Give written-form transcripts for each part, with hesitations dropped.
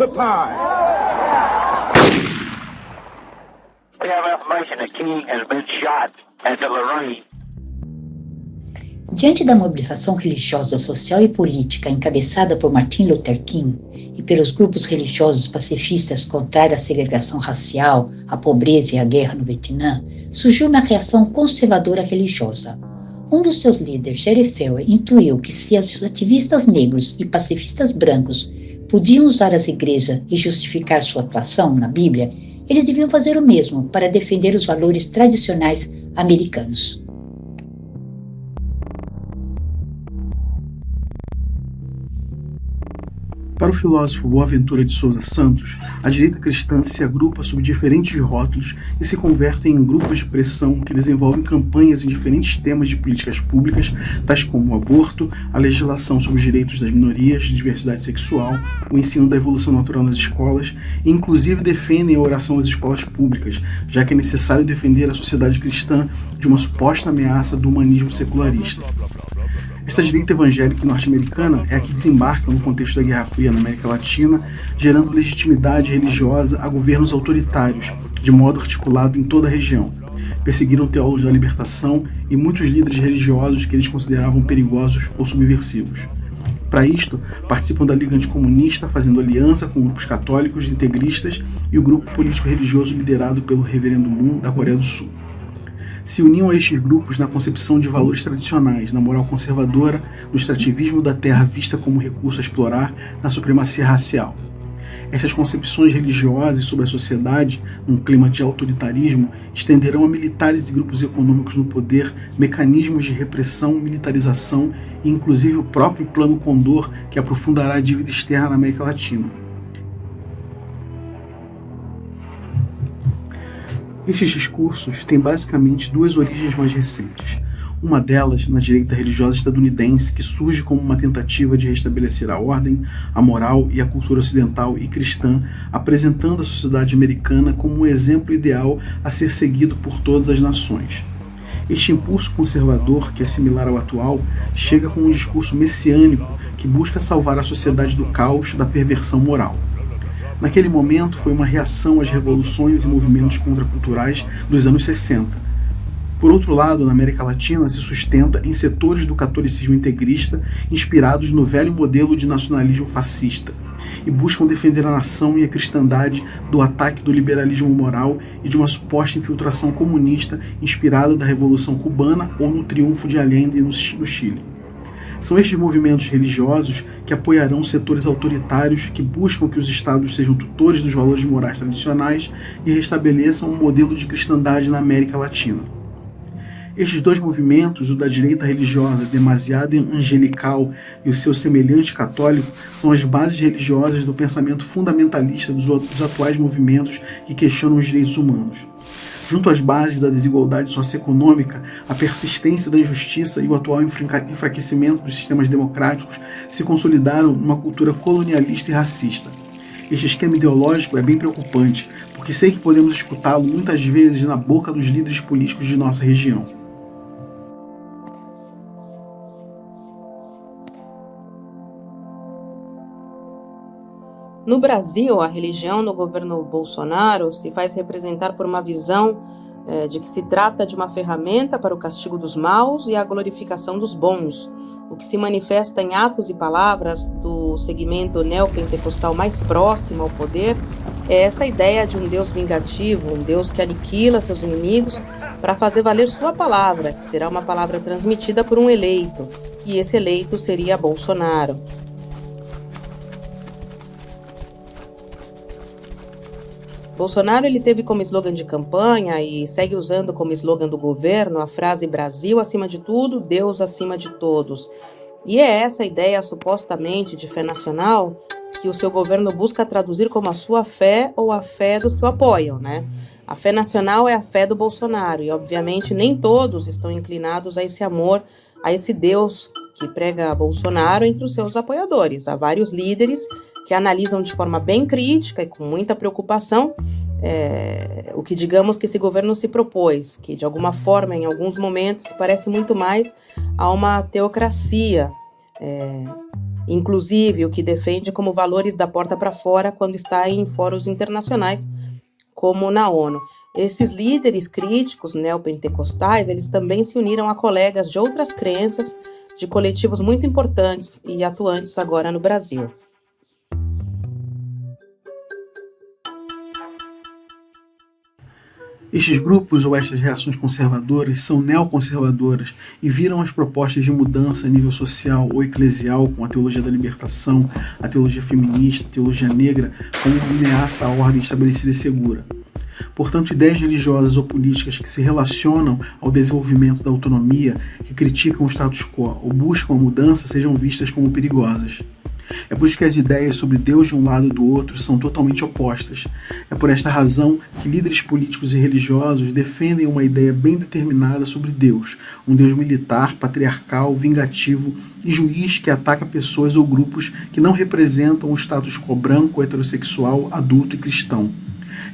the time. We have information that King has been shot at the Lorraine. Diante da mobilização religiosa, social e política encabeçada por Martin Luther King e pelos grupos religiosos pacifistas contrários à segregação racial, à pobreza e à guerra no Vietnã, surgiu uma reação conservadora religiosa. Um dos seus líderes, Jerry Falwell, intuiu que se os ativistas negros e pacifistas brancos podiam usar as igrejas e justificar sua atuação na Bíblia, eles deviam fazer o mesmo para defender os valores tradicionais americanos. Para o filósofo Boaventura de Souza Santos, a direita cristã se agrupa sob diferentes rótulos e se convertem em grupos de pressão que desenvolvem campanhas em diferentes temas de políticas públicas, tais como o aborto, a legislação sobre os direitos das minorias, diversidade sexual, o ensino da evolução natural nas escolas e inclusive defendem a oração nas escolas públicas, já que é necessário defender a sociedade cristã de uma suposta ameaça do humanismo secularista. Esta direita evangélica norte-americana é a que desembarca no contexto da Guerra Fria na América Latina, gerando legitimidade religiosa a governos autoritários, de modo articulado em toda a região. Perseguiram teólogos da libertação e muitos líderes religiosos que eles consideravam perigosos ou subversivos. Para isto, participam da Liga Anticomunista, fazendo aliança com grupos católicos integristas e o grupo político-religioso liderado pelo Reverendo Moon da Coreia do Sul. Se uniam a estes grupos na concepção de valores tradicionais, na moral conservadora, no extrativismo da terra vista como recurso a explorar, na supremacia racial. Estas concepções religiosas sobre a sociedade, num clima de autoritarismo, estenderão a militares e grupos econômicos no poder mecanismos de repressão, militarização e inclusive o próprio Plano Condor, que aprofundará a dívida externa na América Latina. Estes discursos têm basicamente duas origens mais recentes. Uma delas na direita religiosa estadunidense, que surge como uma tentativa de restabelecer a ordem, a moral e a cultura ocidental e cristã, apresentando a sociedade americana como um exemplo ideal a ser seguido por todas as nações. Este impulso conservador, que é similar ao atual, chega com um discurso messiânico que busca salvar a sociedade do caos, da perversão moral. Naquele momento foi uma reação às revoluções e movimentos contraculturais dos anos 60. Por outro lado, na América Latina se sustenta em setores do catolicismo integrista inspirados no velho modelo de nacionalismo fascista e buscam defender a nação e a cristandade do ataque do liberalismo moral e de uma suposta infiltração comunista inspirada da Revolução Cubana ou no triunfo de Allende no Chile. São estes movimentos religiosos que apoiarão setores autoritários que buscam que os estados sejam tutores dos valores morais tradicionais e restabeleçam um modelo de cristandade na América Latina. Estes dois movimentos, o da direita religiosa demasiado angelical e o seu semelhante católico, são as bases religiosas do pensamento fundamentalista dos atuais movimentos que questionam os direitos humanos. Junto às bases da desigualdade socioeconômica, a persistência da injustiça e o atual enfraquecimento dos sistemas democráticos se consolidaram numa cultura colonialista e racista. Este esquema ideológico é bem preocupante, porque sei que podemos escutá-lo muitas vezes na boca dos líderes políticos de nossa região. No Brasil, a religião no governo Bolsonaro se faz representar por uma visão de que se trata de uma ferramenta para o castigo dos maus e a glorificação dos bons, o que se manifesta em atos e palavras do segmento neopentecostal mais próximo ao poder é essa ideia de um Deus vingativo, um Deus que aniquila seus inimigos para fazer valer sua palavra, que será uma palavra transmitida por um eleito, e esse eleito seria Bolsonaro. Bolsonaro ele teve como slogan de campanha e segue usando como slogan do governo a frase Brasil acima de tudo, Deus acima de todos. E é essa ideia supostamente de fé nacional que o seu governo busca traduzir como a sua fé ou a fé dos que o apoiam, né? A fé nacional é a fé do Bolsonaro e, obviamente, nem todos estão inclinados a esse amor, a esse Deus que prega Bolsonaro entre os seus apoiadores. Há vários líderes que analisam de forma bem crítica e com muita preocupação o que digamos que esse governo se propôs, que de alguma forma, em alguns momentos, se parece muito mais a uma teocracia, inclusive o que defende como valores da porta para fora quando está em fóruns internacionais, como na ONU. Esses líderes críticos neopentecostais, eles também se uniram a colegas de outras crenças, de coletivos muito importantes e atuantes agora no Brasil. Estes grupos ou estas reações conservadoras são neoconservadoras e viram as propostas de mudança a nível social ou eclesial, com a teologia da libertação, a teologia feminista, a teologia negra, como uma ameaça à ordem estabelecida e segura. Portanto, ideias religiosas ou políticas que se relacionam ao desenvolvimento da autonomia, que criticam o status quo ou buscam a mudança, sejam vistas como perigosas. É por isso que as ideias sobre Deus de um lado e do outro são totalmente opostas. É por esta razão que líderes políticos e religiosos defendem uma ideia bem determinada sobre Deus, um Deus militar, patriarcal, vingativo e juiz que ataca pessoas ou grupos que não representam o status quo branco, heterossexual, adulto e cristão.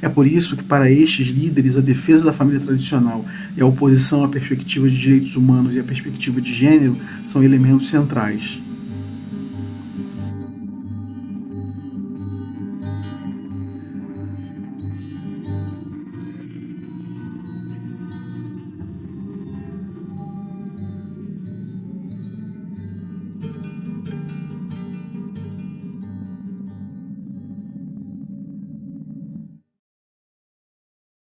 É por isso que, para estes líderes, a defesa da família tradicional e a oposição à perspectiva de direitos humanos e à perspectiva de gênero são elementos centrais.